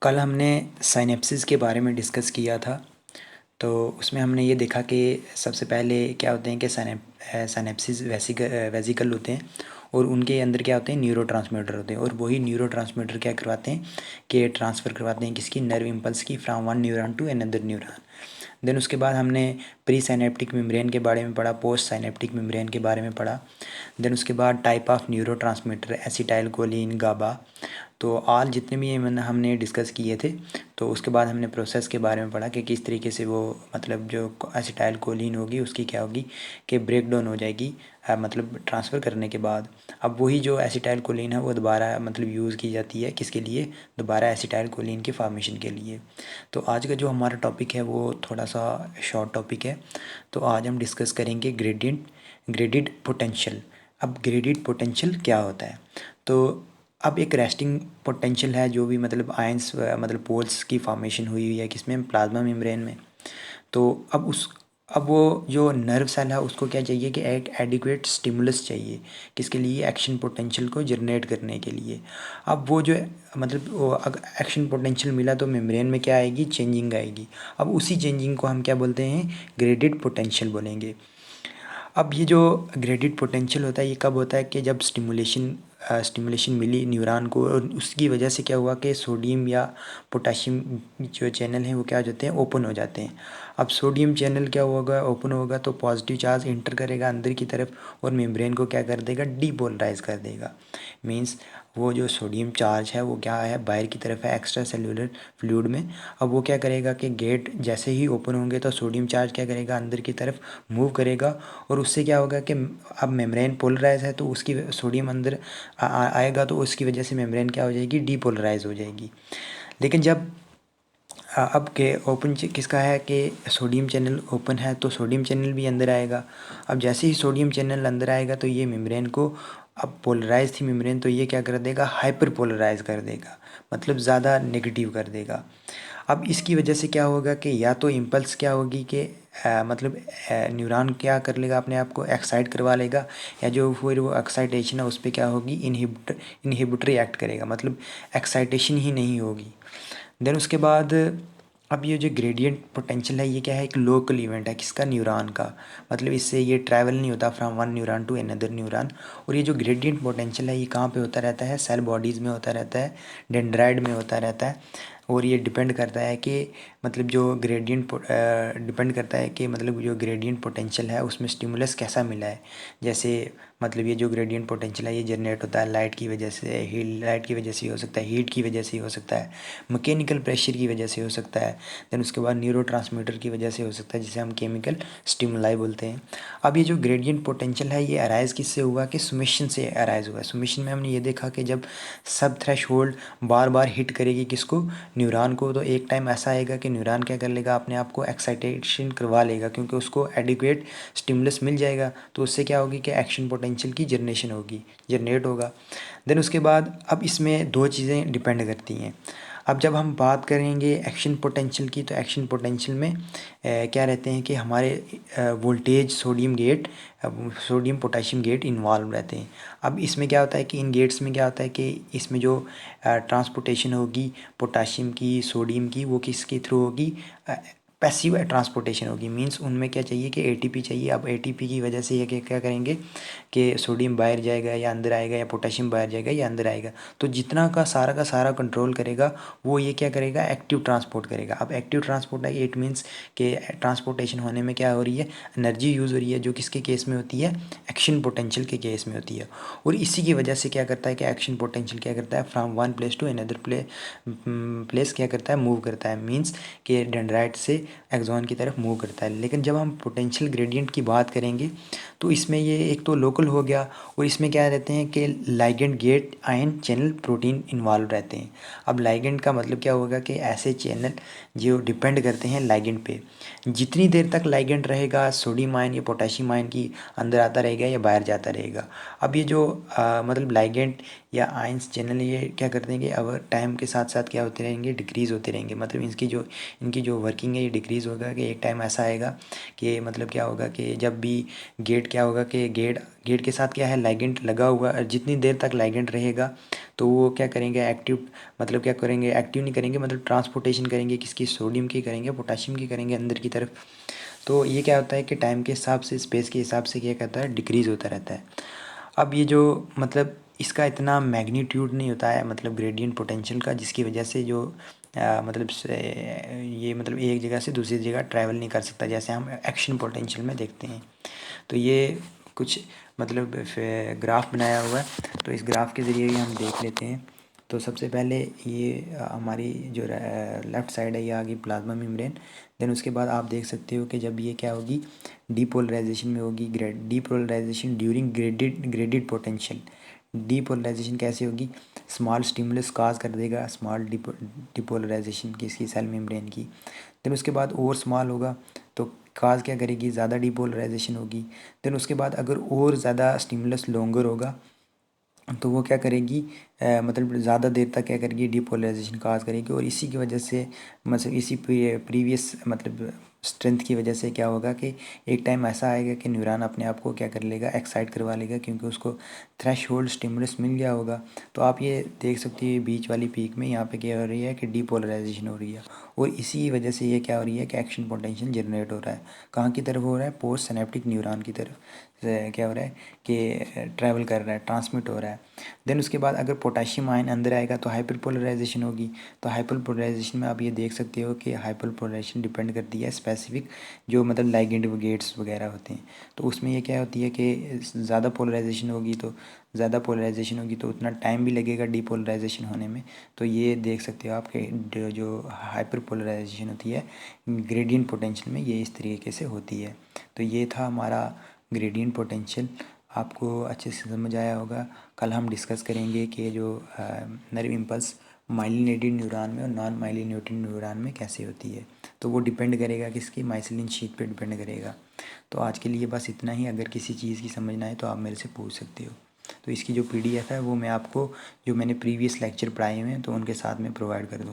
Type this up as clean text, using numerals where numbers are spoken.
कल हमने साइनेप्सिस के बारे में डिस्कस किया था। तो उसमें हमने ये देखा कि सबसे पहले क्या होते हैं कि साइनेप्सिस वेसिकल होते हैं और उनके अंदर क्या होते हैं, न्यूरोट्रांसमीटर होते हैं। और वही न्यूरोट्रांसमीटर क्या करवाते हैं कि ट्रांसफ़र करवाते हैं किसकी, नर्व इम्पल्स की, from one neuron to another neuron. Then उसके बाद हमने प्री साइनेप्टिक मेम्ब्रेन के बारे में पढ़ा, पोस्ट साइनेप्टिक मेम्ब्रेन के बारे में पढ़ा। देन उसके बाद type of neurotransmitter, acetylcholine, GABA. तो ऑल जितने भी ये मैंने हमने डिस्कस किए थे। तो उसके बाद हमने प्रोसेस के बारे में पढ़ा कि किस तरीके से वो मतलब जो एसिटाइल कोलिन होगी उसकी क्या होगी कि ब्रेक डाउन हो जाएगी, मतलब ट्रांसफ़र करने के बाद। अब वही जो एसिटाइल कोलिन है वो दोबारा मतलब यूज़ की जाती है किसके लिए, दोबारा एसिटाइल कोलिन की फॉर्मेशन के लिए। तो आज का जो हमारा टॉपिक है वो थोड़ा सा शॉर्ट टॉपिक है। तो आज हम डिस्कस करेंगे ग्रेडिड पोटेंशियल। अब ग्रेडिड पोटेंशियल क्या होता है? तो अब एक रेस्टिंग पोटेंशियल है जो भी मतलब आयंस मतलब पोल्स की फॉर्मेशन हुई हुई है किसमें, प्लाज्मा मेम्ब्रेन में। तो अब वो जो नर्व सेल है उसको क्या चाहिए कि एक एडिक्वेट स्टिमुलस चाहिए किसके लिए, एक्शन पोटेंशियल को जनरेट करने के लिए। अब वो जो मतलब वो अगर एक्शन पोटेंशियल मिला तो मेम्ब्रेन में क्या आएगी, चेंजिंग आएगी। अब उसी चेंजिंग को हम क्या बोलते हैं, ग्रेडिड पोटेंशियल बोलेंगे। अब ये जो ग्रेडिड पोटेंशियल होता है ये कब होता है कि जब स्टिमुलेशन मिली न्यूरॉन को और उसकी वजह से क्या हुआ कि सोडियम या पोटाशियम जो चैनल हैं वो क्या हो जाते हैं, ओपन हो जाते हैं। अब सोडियम चैनल क्या होगा, ओपन होगा तो पॉजिटिव चार्ज इंटर करेगा अंदर की तरफ और मेम्ब्रेन को क्या कर देगा, डीपोलराइज कर देगा। मीन्स वो जो सोडियम चार्ज है वो क्या है, बाहर की तरफ है एक्स्ट्रा सेल्यूलर फ्लूइड में। अब वो क्या करेगा कि गेट जैसे ही ओपन होंगे तो सोडियम चार्ज क्या करेगा, अंदर की तरफ मूव करेगा। और उससे क्या होगा कि अब मेम्ब्रेन पोलराइज है तो उसकी सोडियम अंदर आएगा तो उसकी वजह से मेम्ब्रेन क्या हो जाएगी, डीपोलराइज हो जाएगी। लेकिन जब अब के ओपन किसका है कि सोडियम चैनल ओपन है तो सोडियम चैनल भी अंदर आएगा। अब जैसे ही सोडियम चैनल अंदर आएगा तो ये मेम्ब्रेन को, अब पोलराइज थी मेम्ब्रेन तो ये क्या कर देगा, हाइपर पोलराइज कर देगा, मतलब ज़्यादा नेगेटिव कर देगा। अब इसकी वजह से क्या होगा कि या तो इम्पल्स क्या होगी कि मतलब न्यूरॉन क्या कर लेगा, अपने आप को एक्साइट करवा लेगा, या जो फिर वो एक्साइटेशन है उस पर क्या होगी, इनहिबिटरी एक्ट करेगा, मतलब एक्साइटेशन ही नहीं होगी। देन उसके बाद अब ये जो ग्रेडियंट पोटेंशियल है ये क्या है, एक लोकल इवेंट है किसका, न्यूरॉन का। मतलब इससे ये ट्रैवल नहीं होता from one neuron to another neuron. और ये जो ग्रेडियंट पोटेंशियल है ये कहाँ पे होता रहता है, सेल बॉडीज़ में होता रहता है, डेंड्राइड में होता रहता है। और ये डिपेंड करता है कि मतलब जो ग्रेडियंट डिपेंड करता है कि मतलब जो ग्रेडियंट पोटेंशियल है उसमें स्टिमुलस कैसा मिला है। जैसे मतलब ये जो ग्रेडियंट पोटेंशियल है ये जनरेट होता है लाइट की वजह से, लाइट की वजह से ही हो सकता है, हीट की वजह से ही हो सकता है, मैकेनिकल प्रेशर की वजह से हो सकता है। देन उसके बाद न्यूरोट्रांसमीटर की वजह से हो सकता है जिसे हम केमिकल स्टिमुलाई बोलते हैं। अब ये जो ग्रेडियंट पोटेंशियल है ये अराइज किससे हुआ कि सुमेशन से अराइज हुआ है। सुमेशन में हमने ये देखा कि जब सब थ्रेशोल्ड बार बार हिट करेगी किसको, न्यूरॉन को, तो एक टाइम ऐसा आएगा कि न्यूरॉन क्या कर लेगा, अपने आप को एक्साइटेशन करवा लेगा क्योंकि उसको एडिक्वेट स्टिमुलस मिल जाएगा। तो उससे क्या होगी कि एक्शन पोटेंशियल की जनरेशन होगी, जनरेट होगा। देन उसके बाद अब इसमें दो चीज़ें डिपेंड करती हैं। अब जब हम बात करेंगे एक्शन पोटेंशियल की तो एक्शन पोटेंशियल में क्या रहते हैं कि हमारे voltage, sodium gate, sodium potassium gate involve रहते हैं। अब इसमें क्या होता है कि इन गेट्स में क्या होता है कि इसमें जो ट्रांसपोर्टेशन होगी पोटाशियम की, सोडियम की, वो किसके थ्रू होगी, पैसिव ट्रांसपोर्टेशन होगी। मींस उनमें क्या चाहिए कि एटीपी चाहिए। अब एटीपी की वजह से ये क्या करेंगे कि सोडियम बाहर जाएगा या अंदर आएगा, या पोटेशियम बाहर जाएगा या अंदर आएगा। तो जितना का सारा कंट्रोल करेगा वो ये क्या करेगा, एक्टिव ट्रांसपोर्ट करेगा। अब एक्टिव ट्रांसपोर्ट है, इट मीन्स कि ट्रांसपोर्टेशन होने में क्या हो रही है, एनर्जी यूज़ हो रही है, जो किसके केस में होती है, एक्शन पोटेंशियल के केस में होती है। और इसी की वजह से क्या करता है कि एक्शन पोटेंशियल क्या करता है, from one place to another place क्या करता है, मूव करता है। मीन्स कि डेंड्राइट से एक्सॉन की तरफ मूव करता है। लेकिन जब हम पोटेंशियल ग्रेडियंट की बात करेंगे तो इसमें ये एक तो लोकल हो गया, और इसमें क्या रहते हैं कि ligand gate ion channel protein involve रहते हैं। अब लाइगेंड का मतलब क्या होगा कि ऐसे चैनल जो डिपेंड करते हैं लाइगेंड पे। जितनी देर तक लाइगेंड रहेगा सोडियम आयन या पोटेशियम आयन की अंदर आता रहेगा या बाहर जाता रहेगा। अब ये जो मतलब लाइगेंड या आयंस चैनल ये क्या करते हैं कि अब टाइम के साथ साथ क्या होते रहेंगे, डिक्रीज़ होते रहेंगे। मतलब इनकी जो वर्किंग है ये डिक्रीज़ होगा कि एक टाइम ऐसा आएगा कि मतलब क्या होगा कि जब भी गेट गेट क्या होगा कि गेट के साथ क्या है, लाइगेंड लगा हुआ, और जितनी देर तक लाइगेंड रहेगा तो वो क्या करेंगे, एक्टिव मतलब क्या करेंगे, एक्टिव नहीं करेंगे, मतलब ट्रांसपोर्टेशन करेंगे, किसकी, सोडियम की करेंगे, पोटाशियम की करेंगे अंदर की तरफ। तो ये क्या होता है कि टाइम के हिसाब से, स्पेस के हिसाब से क्या कहता है, डिक्रीज़ होता रहता है। अब ये जो मतलब इसका इतना मैग्नीट्यूड नहीं होता है, मतलब ग्रेडियंट पोटेंशियल का, जिसकी वजह से जो मतलब ये मतलब एक जगह से दूसरी जगह ट्रैवल नहीं कर सकता, जैसे हम एक्शन पोटेंशियल में देखते हैं। तो ये कुछ मतलब ग्राफ बनाया हुआ है, तो इस ग्राफ के ज़रिए भी हम देख लेते हैं। तो सबसे पहले ये हमारी जो लेफ़्ट साइड है, ये आ गई प्लाज्मा मेम्ब्रेन। देन उसके बाद आप देख सकते हो कि जब ये क्या होगी, डीपोलराइजेशन में होगी, depolarization during graded potential. Depolarization कैसे होगी, स्मॉल स्टिमुलस काज कर देगा स्मॉल डीपोलराइजेशन की, इसकी सेल मेम्ब्रेन की। देन उसके बाद और स्मॉल होगा तो काज क्या करेगी, ज़्यादा डीपोलराइजेशन होगी। देन उसके बाद अगर और ज़्यादा स्टिमुलस लॉन्गर होगा तो वो क्या करेगी, मतलब ज़्यादा देर तक क्या करेगी, डीपोलराइजेशन काज करेगी। और इसी की वजह से, मतलब इसी प्रीवियस मतलब स्ट्रेंथ की वजह से क्या होगा कि एक टाइम ऐसा आएगा कि न्यूरॉन अपने आप को क्या कर लेगा, एक्साइट करवा लेगा, क्योंकि उसको थ्रेशहोल्ड स्टिमुलस मिल गया होगा। तो आप ये देख सकते हो बीच वाली पीक में यहाँ पे क्या हो रही है कि डीपोलराइजेशन हो रही है, और इसी वजह से ये क्या हो रही है कि एक्शन पोटेंशियल जनरेट हो रहा है। कहाँ की तरफ हो रहा है, पोस्ट सिनेप्टिक न्यूरॉन की तरफ क्या हो रहा है कि ट्रैवल कर रहा है, ट्रांसमिट हो रहा है। देन उसके बाद अगर पोटेशियम आयन अंदर आएगा तो हाइपरपोलराइजेशन होगी। तो हाइपरपोलराइजेशन में आप ये देख सकते हो कि हाइपरपोलराइजेशन डिपेंड करती है स्पेसिफिक जो मतलब लाइगेंड गेट्स वगैरह होते हैं। तो उसमें ये क्या होती है कि ज़्यादा पोलराइजेशन होगी, तो ज़्यादा पोलराइजेशन होगी तो उतना टाइम भी लगेगा डीपोलराइजेशन होने में। तो ये देख सकते हो आपके जो हाइपर पोलराइजेशन होती है ग्रेडियंट पोटेंशियल में, ये इस तरीके से होती है। तो ये था हमारा ग्रेडियंट पोटेंशियल, आपको अच्छे से समझ आया होगा। कल हम डिस्कस करेंगे कि जो नर्व इम्पल्स माइलिनेटेड न्यूरॉन में और नॉन माइलिनेटेड न्यूरॉन में कैसे होती है। तो वो डिपेंड करेगा किसकी, माइसिलिन शीट पे डिपेंड करेगा। तो आज के लिए बस इतना ही। अगर किसी चीज़ की समझना है तो आप मेरे से पूछ सकते हो। तो इसकी जो PDF है वो मैं आपको, जो मैंने प्रीवियस लेक्चर पढ़ाए हुए हैं तो उनके साथ में प्रोवाइड कर दूँगा।